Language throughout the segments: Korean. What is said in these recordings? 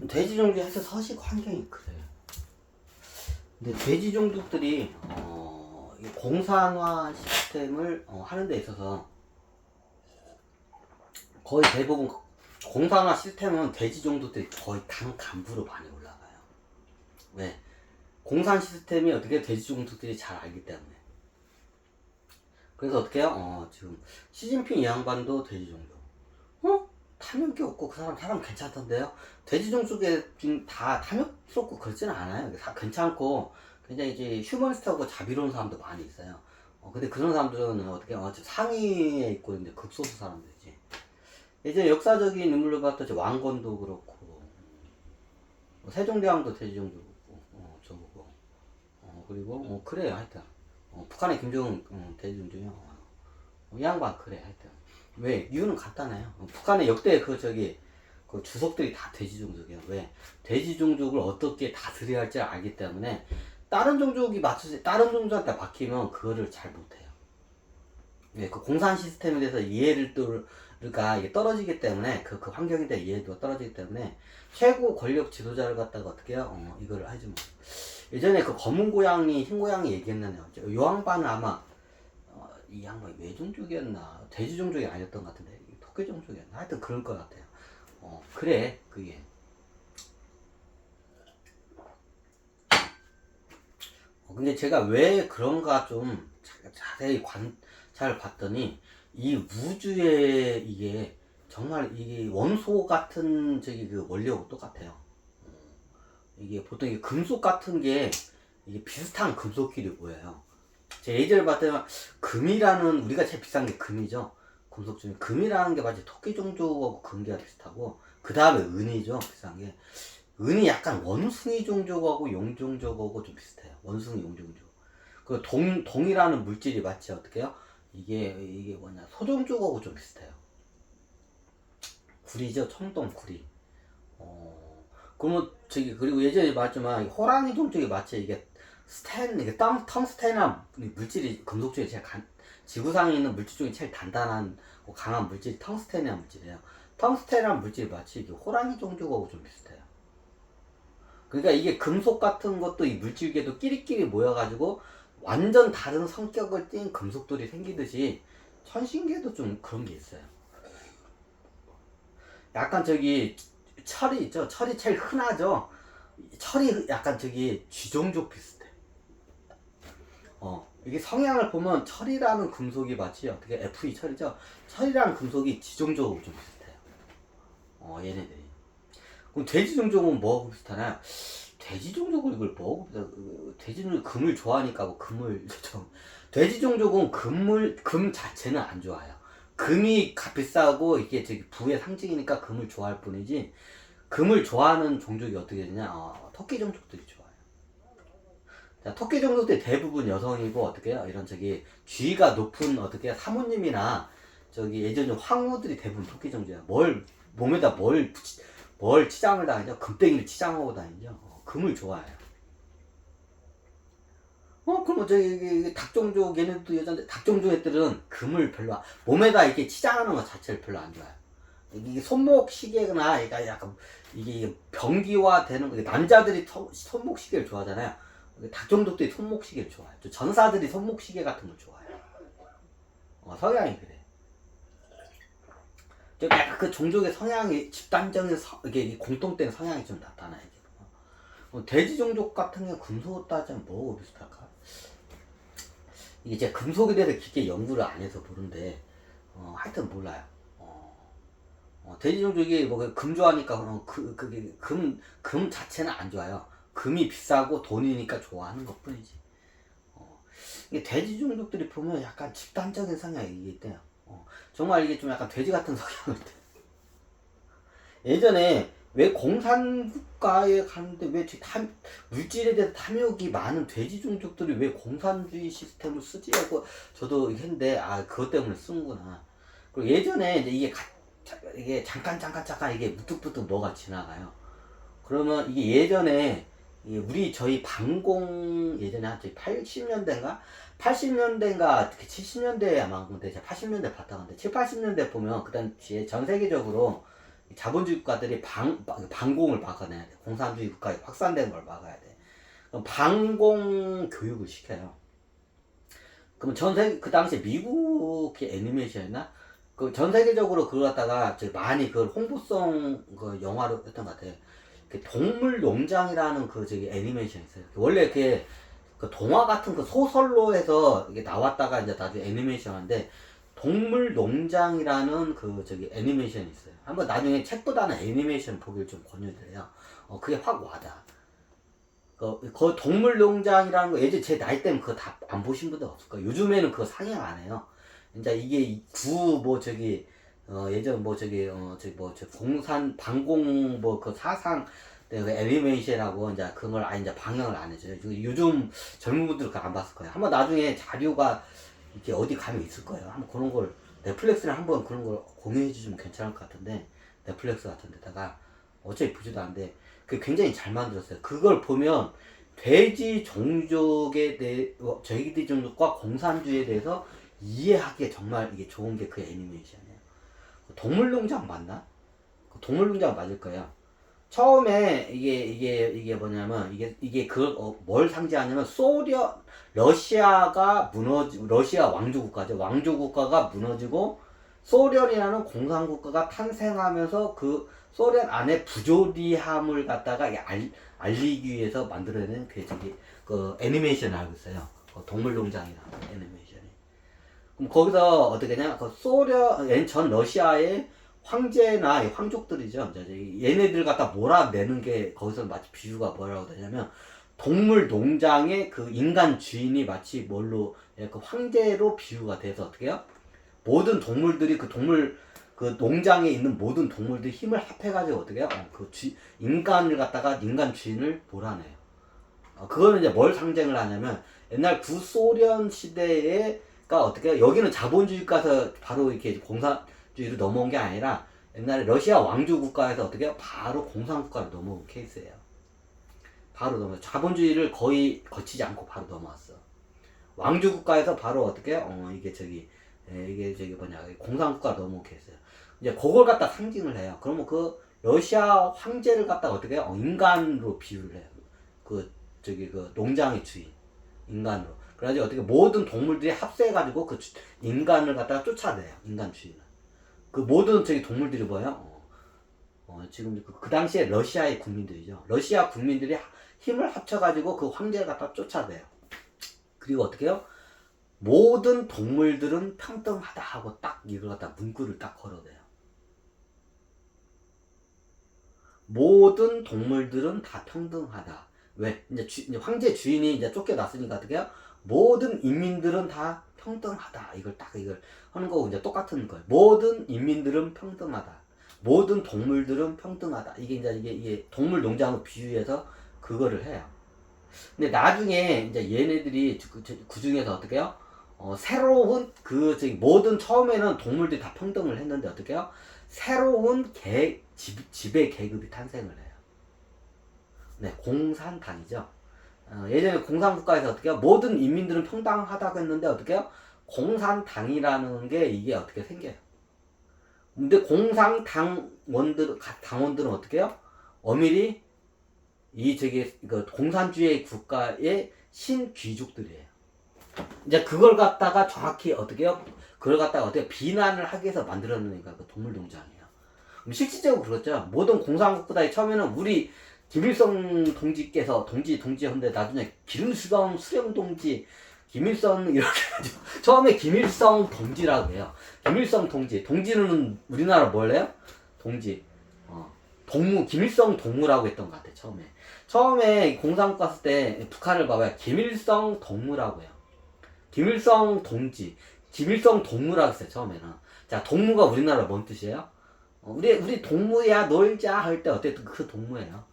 돼지 종족에서 서식 환경이 그래요. 근데 돼지 종족들이 이 공산화 시스템을 하는 데 있어서 거의 대부분 공산화 시스템은 돼지 종족들이 거의 당 간부로 많이 올라가요. 왜? 공산 시스템이 어떻게 돼지 종족들이 잘 알기 때문에. 그래서 어떻게 해요? 지금 시진핑 이 양반도 돼지 종족. 탐욕이 없고 그 사람 괜찮던데요? 돼지 종족에 다 탐욕스럽고 그렇지는 않아요. 다 괜찮고 굉장히 이제 휴머니스트하고 자비로운 사람도 많이 있어요. 근데 그런 사람들은 어떻게 상위에 있고 있는데 극소수 사람들이지. 예전에 역사적인 인물로 봤던 왕건도 그렇고 세종대왕도 돼지 종족이고 저거고 그리고 그래요 하여튼 북한의 김정은 돼지 종족이요. 이 양반 그래 하여튼. 왜? 이유는 간단해요. 북한의 역대 그 주석들이 다 돼지 종족이에요. 왜? 돼지 종족을 어떻게 다스려야 할지 알기 때문에 다른 다른 종족한테 맡기면 그거를 잘 못해요. 왜? 그 공산 시스템에 대해서 이해가 이게 떨어지기 때문에 그 환경에 대한 이해도가 떨어지기 때문에 최고 권력 지도자를 갖다가 어떻게 해요? 이거를 하지 뭐. 예전에 그 검은 고양이, 흰 고양이 얘기했나요? 요 양반은 아마 이 양반이 외종족이었나 돼지 종족이 아니었던 것 같은데 토끼 종족이었나 하여튼 그럴 것 같아요. 그래 그게 근데 제가 왜 그런가 좀 자세히 관찰을 봤더니 이 우주에 이게 정말 이게 원소 같은 그 원리하고 똑같아요. 이게 보통 이게 금속 같은 게 이게 비슷한 금속끼리 보여요. 제가 예전에 봤더니 금이라는 우리가 제일 비싼 게 금이죠. 금속 중에 금이라는 게 마치 토끼 종족하고 금괴가 비슷하고 그 다음에 은이죠. 비싼 게 은이 약간 원숭이 종족하고 용종족하고 좀 비슷해요. 원숭이 용종족. 그 동이라는 물질이 마치 어떻게 해요? 이게 뭐냐 소종족하고 좀 비슷해요. 구리죠. 청동 구리. 그러면 그리고 예전에 봤지만 호랑이 종족이 마치 이게 이게 텅스텐이나 물질이 금속 중에 지구상에 있는 물질 중에 제일 단단한 강한 물질이 텅스텐이라는 물질이에요. 텅스텐이라는 물질이 마치 이게 호랑이 종족하고 좀 비슷해요. 그러니까 이게 금속 같은 것도 이 물질계도 끼리끼리 모여가지고 완전 다른 성격을 띈 금속들이 생기듯이 천신계도 좀 그런 게 있어요. 약간 철이 있죠. 철이 제일 흔하죠. 철이 약간 쥐종족 비슷해. 이게 성향을 보면 철이라는 금속이 마치 어떻게 Fe 철이죠. 철이라는 금속이 지종족하고 좀 비슷해요. 얘네들이. 그럼 돼지 종족은 뭐하고 비슷하나? 돼지 종족을 이걸 뭐하고 돼지 종족 금을 좋아하니까 돼지 종족은 금 자체는 안 좋아요. 금이 비싸고 이게 부의 상징이니까 금을 좋아할 뿐이지 금을 좋아하는 종족이 어떻게 되냐? 토끼 종족들이 좋아요. 자, 토끼 종족들이 대부분 여성이고 어떻게 해요? 이런 지위가 높은 어떻게 사모님이나 예전에 황후들이 대부분 토끼 종족이야. 몸에다 뭘 치장을 다니죠? 금땡이를 치장하고 다니죠. 금을 좋아해요. 그럼 닭종족 얘네도 여자인데 닭종족 애들은 금을 몸에다 이렇게 치장하는 것 자체를 별로 안 좋아해요. 이게 손목 시계나 약간 이게 병기화 되는 남자들이 손목 시계를 좋아하잖아요. 닭종족들이 손목 시계를 좋아해요. 전사들이 손목 시계 같은 걸 좋아해요. 성향이 그래. 약간 그 종족의 성향이 집단적인 이게 공통된 성향이 좀 나타나요. 돼지 종족 같은 게 금속을 따지면 뭐하고 비슷할까? 이게 제가 금속에 대해서 깊게 연구를 안 해서 모르는데 하여튼 몰라요. 돼지 종족이 금 좋아하니까 그게 금 자체는 안 좋아요. 금이 비싸고 돈이니까 좋아하는 것 뿐이지. 이게 돼지 종족들이 보면 약간 집단적인 성향이 있대요. 정말 이게 좀 약간 돼지 같은 성향일 때. 예전에 왜 공산국가에 가는데 왜 물질에 대해서 탐욕이 많은 돼지 종족들이 왜 공산주의 시스템을 쓰지 하고 저도 했는데 그것 때문에 쓴구나. 그리고 예전에 이게 잠깐 이게 무뚝뚝 뭐가 지나가요. 그러면 이게 예전에 저희 방공 예전에 한 80년대인가 특히 70년대에 아마 근데 제가 80년대 봤다 근데 7, 80년대 보면 그 당시에 전 세계적으로 자본주의 국가들이 반공을 막아내야 돼. 공산주의 국가에 확산되는 걸 막아야 돼. 그럼 반공 교육을 시켜요. 그럼 그 당시에 미국의 애니메이션이나 그 전 세계적으로 그걸 갖다가 많이 그 홍보성 그 영화로 했던 것 같아요. 그 동물 농장이라는 그 애니메이션이 있어요. 원래 그 동화 같은 그 소설로 해서 이게 나왔다가 이제 나중에 애니메이션인데 동물 농장이라는 그 애니메이션이 있어요. 한번 나중에 책보다는 애니메이션 보기를 좀 권유드려요. 그게 확 와닿아. 그 동물 농장이라는 거 예전 제 나이 때는 그거 다 안 보신 분들 없을 거예요. 요즘에는 그거 상영 안 해요. 이제 이게 예전 공산 반공 그 사상 그 애니메이션하고 이제 그걸 이제 방영을 안 해줘요. 요즘 젊은 분들 그거 안 봤을 거예요. 한번 나중에 자료가 이렇게 어디 가면 있을 거예요. 한번 그런 걸 넷플릭스에 한번 그런 걸 공유해 주시면 괜찮을 것 같은데 넷플릭스 같은 데다가 어차피 보지도 않는데 그 굉장히 잘 만들었어요. 그걸 보면 돼지 종족에 대해 돼지 종족과 공산주의에 대해서 이해하기에 정말 이게 좋은 게 그 애니메이션이에요. 동물농장 맞나? 동물농장 맞을 거예요. 처음에 이게 뭐냐면 뭘 상징하냐면 러시아 왕조 국가죠. 왕조 국가가 무너지고 소련이라는 공산 국가가 탄생하면서 그 소련 안에 부조리함을 갖다가 알리기 위해서 만들어낸 그 애니메이션을 알고 있어요. 동물농장이라는 애니메이션이. 그럼 거기서 어떻게 하냐? 그 전 러시아의 황제나 황족들이죠. 얘네들 갖다 몰아내는 게 거기서 마치 비유가 뭐라고 되냐면 동물 농장의 그 인간 주인이 마치 그 황제로 비유가 돼서 어떻게 해요? 모든 동물들이 그 농장에 있는 모든 동물들이 힘을 합해가지고 어떻게 해요? 인간을 갖다가 인간 주인을 몰아내요. 그거는 이제 뭘 상징을 하냐면 옛날 구소련 시대에가 어떻게 해요? 여기는 자본주의 국가에서 바로 이렇게 공산주의로 넘어온 게 아니라 옛날에 러시아 왕조 국가에서 어떻게 해요? 바로 공산 국가로 넘어온 케이스예요. 바로 자본주의를 거의 거치지 않고 바로 넘어왔어. 왕조 국가에서 바로 어떻게 해요? 이게 공산 국가로 넘어온 케이스예요. 이제 그걸 갖다 상징을 해요. 그러면 그 러시아 황제를 갖다 어떻게 해요? 인간으로 비유를 해요. 그 농장의 주인 인간으로. 그래가지고 어떻게 모든 동물들이 합세해가지고 그 인간을 갖다가 쫓아내요. 인간 주인을. 그 모든 동물들이 뭐예요? 지금 그 당시에 러시아의 국민들이죠. 러시아 국민들이 힘을 합쳐가지고 그 황제를 갖다 쫓아내요. 그리고 어떻게 해요? 모든 동물들은 평등하다 하고 딱 이걸 갖다 문구를 딱 걸어대요. 모든 동물들은 다 평등하다. 왜? 이제 황제 주인이 이제 쫓겨났으니까 어떻게 해요? 모든 인민들은 다 평등하다. 이걸 하는 거고 이제 똑같은 거예요. 모든 인민들은 평등하다. 모든 동물들은 평등하다. 이게 동물 농장을 비유해서 그거를 해요. 근데 나중에 이제 얘네들이 그 중에서 어떻게 해요? 새로운 모든 처음에는 동물들이 다 평등을 했는데 어떻게 해요? 새로운 지배 계급이 탄생을 해요. 네, 공산당이죠. 예전에 공산국가에서 어떻게 해요? 모든 인민들은 평등하다고 했는데 어떻게 해요? 공산당이라는 게 이게 어떻게 생겨요. 근데 당원들은 어떻게 해요? 엄밀히 그 공산주의 국가의 신귀족들이에요. 이제 그걸 갖다가 정확히 어떻게 해요? 그걸 갖다가 어떻게 비난을 하기 위해서 만들어내니까 그 동물농장이에요. 실질적으로 그렇죠. 모든 공산국가의 처음에는 우리 김일성 동지께서 동지였는데 나중에 김일성 수령 동지 김일성 이렇게 해가지고 처음에 김일성 동지라고 해요. 김일성 동지는 우리나라 뭘 해요? 동지 김일성 동무라고 했던 것 같아. 처음에 공산국가 쓸 때 북한을 봐봐요. 김일성 동무라고 해요. 김일성 동지 김일성 동무라고 했어요. 처음에는. 자, 동무가 우리나라 뭔 뜻이에요? 우리 동무야 놀자 할 때 어때? 그 동무예요.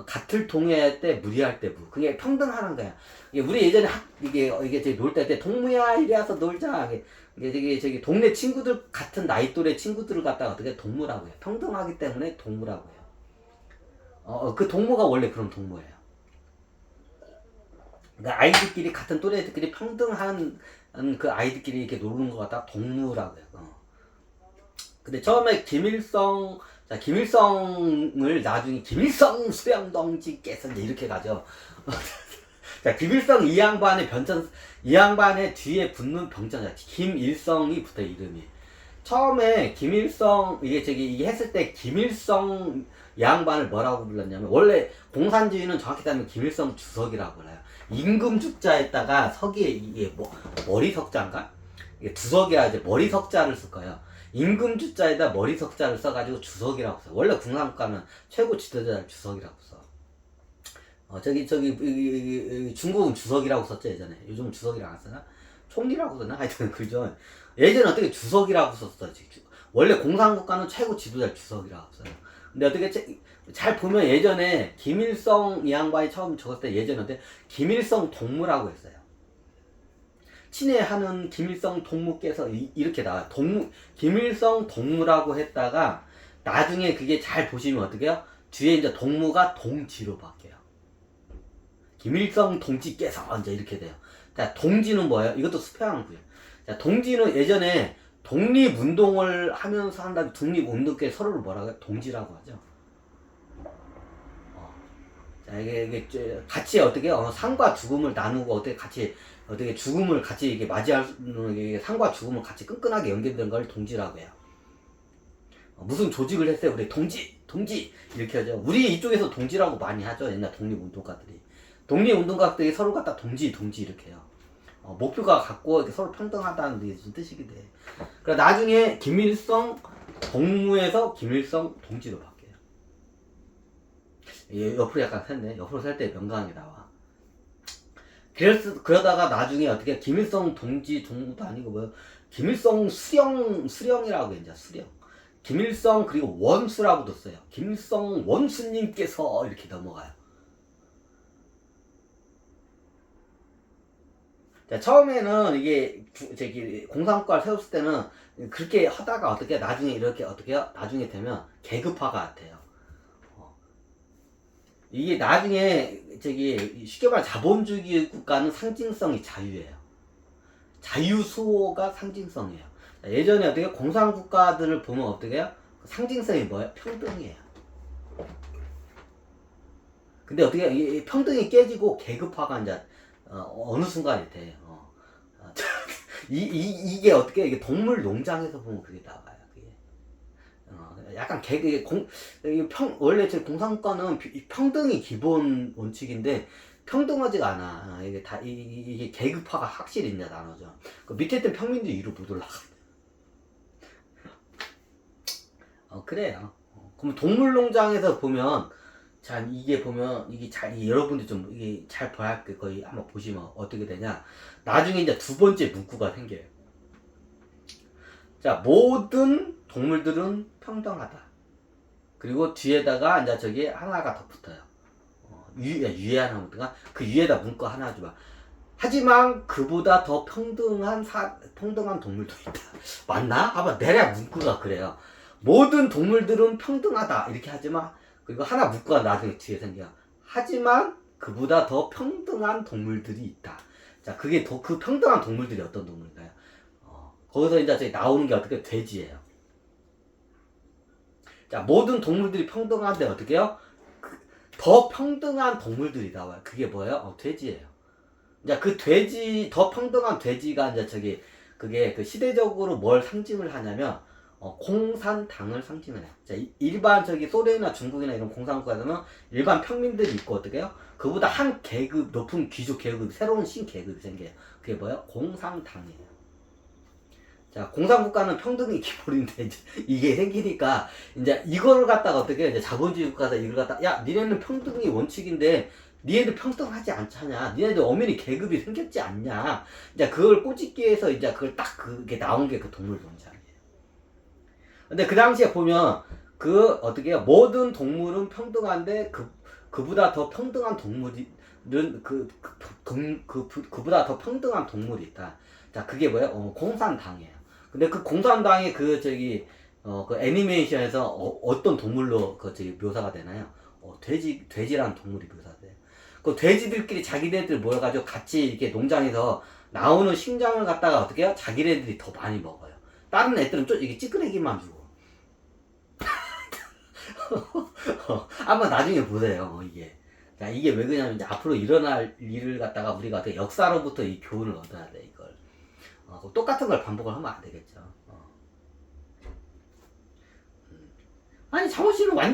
같을 동해할 때 무리할 때 무. 그게 평등하는 거야. 우리 예전에 이게 놀 때 동무야 이리 와서 놀자. 이게 동네 친구들 같은 나이 또래 친구들을 갖다가 어떻게 동무라고 해요. 평등하기 때문에 동무라고 해요. 그 동무가 원래 그런 동무예요. 그러니까 아이들끼리 같은 또래들끼리 평등한 그 아이들끼리 이렇게 노는 거 갖다가 동무라고 해요. 근데 처음에 김일성을 나중에 김일성 수령동지께서 이제 이렇게 가죠. 자, 김일성 이 양반의 변천, 이 양반의 뒤에 붙는 병천자, 김일성이 붙어, 이름이. 처음에 김일성, 이게 했을 때 김일성 양반을 뭐라고 불렀냐면, 원래 공산주의는 정확히 따지면 김일성 주석이라고 불러요. 임금주자에다가 서기에 이게 머리석자인가? 이게 주석이라 이제 머리석자를 쓸 거예요. 임금주자에다 머리석자를 써가지고 주석이라고 써. 원래 공산국가는 최고 지도자를 주석이라고 써. 중국은 주석이라고 썼죠, 예전에. 요즘은 주석이라고 안 쓰나? 총리라고 쓰나? 하여튼, 그죠? 예전에 어떻게 주석이라고 썼어, 원래 공산국가는 최고 지도자 주석이라고 써요. 근데 어떻게, 잘 보면 예전에 김일성 이 양반이 처음 적었을 때 예전에 어때? 김일성 동무라고 했어요. 친애하는 김일성 동무께서 이렇게 나와요. 김일성 동무라고 했다가 나중에 그게 잘 보시면 어떻게 해요? 뒤에 이제 동무가 동지로 바뀌어요. 김일성 동지께서 이제 이렇게 돼요. 자, 동지는 뭐예요? 이것도 수평항구예요. 자, 동지는 예전에 독립운동을 하면서 한 다음에 독립운동께 서로를 뭐라고 해요? 동지라고 하죠. 자, 이게 같이 어떻게 상과 죽음을 나누고 어떻게 죽음을 같이 이게 맞이하는 상과 죽음을 같이 끈끈하게 연결된 걸 동지라고 해요. 무슨 조직을 했어요? 우리 동지 이렇게 하죠. 우리 이쪽에서 동지라고 많이 하죠. 옛날 독립운동가들이 서로 갖다 동지 이렇게 해요. 목표가 같고 이렇게 서로 평등하다는 게 무슨 뜻이기도 해. 그러니까 나중에 김일성 동무에서 김일성 동지로 바뀌어요. 옆으로 약간 샜네. 옆으로 셀 때 명강하게 나와. 그러다가 나중에 어떻게 김일성 동무도 아니고 뭐 김일성 수령이라고 이제 수령. 김일성 그리고 원수라고도 써요. 김일성 원수님께서 이렇게 넘어가요. 자, 처음에는 이게 공산국가를 세웠을 때는 그렇게 하다가 어떻게 나중에 이렇게 어떻게 나중에 되면 계급화가 돼요. 이게 나중에 쉽게 말해 자본주의 국가는 상징성이 자유예요. 자유수호가 상징성이에요. 예전에 어떻게 공산국가들을 보면 어떻게 해요? 상징성이 뭐예요? 평등이에요. 근데 어떻게 이 평등이 깨지고 계급화가 이제 어느 순간이 돼. 이게 어떻게 이게 동물 농장에서 보면 그게 나와요. 그게 약간 원래 제 공산국가는 평등이 기본 원칙인데 평등하지가 않아. 이게 계급화가 확실히 이제 나눠져. 그 밑에 있던 평민들이 위로 못 올라가. 그래요. 그럼 동물농장에서 보면, 자, 이게 여러분들 좀, 이게 잘 봐야 할 게 거의 한번 보시면 어떻게 되냐. 나중에 이제 두 번째 문구가 생겨요. 자, 모든 동물들은 평등하다. 그리고 뒤에다가 이제 저기 하나가 더 붙어요. 위에 하나 붙어가 그 위에다 문구 하나 주봐. 하지만 그보다 더 평등한 동물도 있다. 맞나? 봐봐, 내려 문구가 그래요. 모든 동물들은 평등하다 이렇게 하지만 그리고 하나 문구가 나중에 뒤에 생겨. 하지만 그보다 더 평등한 동물들이 있다. 자, 그 평등한 동물들이 어떤 동물일까요? 거기서 이제 저기 나오는 게 어떻게 돼지예요. 자, 모든 동물들이 평등한데 어떻게 해요? 더 평등한 동물들이 나와요. 그게 뭐예요? 돼지예요. 이제 더 평등한 돼지가 이제 그게 그 시대적으로 뭘 상징을 하냐면 공산당을 상징을 해요. 자, 일반 소련이나 중국이나 이런 공산국가에서는 일반 평민들이 있고 어떻게 해요? 그보다 한 계급 높은 귀족 계급, 새로운 신계급이 생겨요. 그게 뭐예요? 공산당이에요. 자, 공산국가는 평등이 기본인데 이게 생기니까 이제 이거를 갖다가 어떻게 이제 자본주의 국가에서 이걸 갖다 야, 니네는 평등이 원칙인데 니네들 평등하지 않잖냐. 니네들 엄연히 계급이 생겼지 않냐. 이제 그걸 꼬집기 위해서 이제 그게 나온 게 그 동물농장이에요. 근데 그 당시에 보면 어떻게 해요? 모든 동물은 평등한데 그보다 더 평등한 동물은 그보다 더 평등한 동물이 있다. 자, 그게 뭐예요? 공산당이에요. 근데 그 공산당의 그 애니메이션에서 어떤 동물로 묘사가 되나요? 돼지라는 동물이 묘사돼요. 그 돼지들끼리 자기네들 모여가지고 같이 이렇게 농장에서 나오는 식량을 갖다가 어떻게 해요? 자기네들이 더 많이 먹어요. 다른 애들은 좀 이게 찌끄레기만 주고. 한번 나중에 보세요. 이게. 자, 이게 왜 그러냐면 이제 앞으로 일어날 일을 갖다가 우리가 어떻게 역사로부터 이 교훈을 얻어야 돼 이걸. 똑같은 걸 반복을 하면 안 되겠죠. 아니 장호 씨는 완전